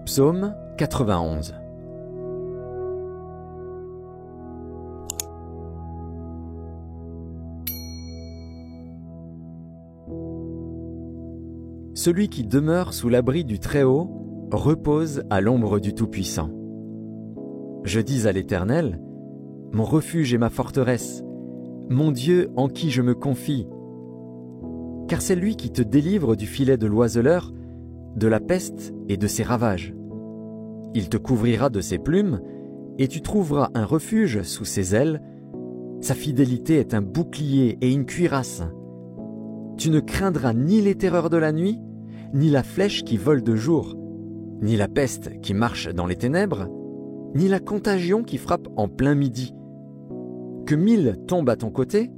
Psaume 91. Celui qui demeure sous l'abri du Très-Haut repose à l'ombre du Tout-Puissant. Je dis à l'Éternel, mon refuge et ma forteresse, mon Dieu en qui je me confie. Car c'est lui qui te délivre du filet de l'oiseleur, de la peste et de ses ravages. Il te couvrira de ses plumes, et tu trouveras un refuge sous ses ailes. Sa fidélité est un bouclier et une cuirasse. Tu ne craindras ni les terreurs de la nuit, ni la flèche qui vole de jour, ni la peste qui marche dans les ténèbres, ni la contagion qui frappe en plein midi. Que 1000 tombent à ton côté,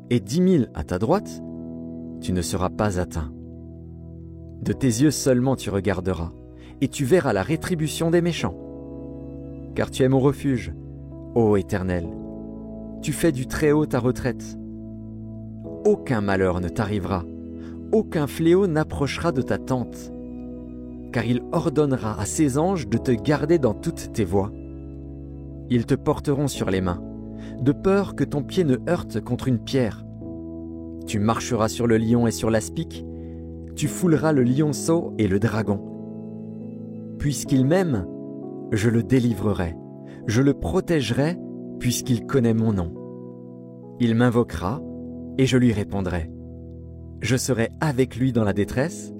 et 10 000 à ta droite, tu ne seras pas atteint. De tes yeux seulement tu regarderas, et tu verras la rétribution des méchants. Car tu es mon refuge, ô Éternel. Tu fais du Très-Haut ta retraite. Aucun malheur ne t'arrivera, aucun fléau n'approchera de ta tente. Car il ordonnera à ses anges de te garder dans toutes tes voies. Ils te porteront sur les mains, de peur que ton pied ne heurte contre une pierre. Tu marcheras sur le lion et sur l'aspic, tu fouleras le lionceau et le dragon. Puisqu'il m'aime, je le délivrerai, je le protégerai, puisqu'il connaît mon nom. Il m'invoquera, et je lui répondrai. Je serai avec lui dans la détresse,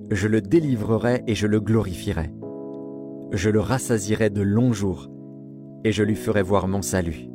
je le délivrerai et je le glorifierai. Je le rassasierai de longs jours, et je lui ferai voir mon salut.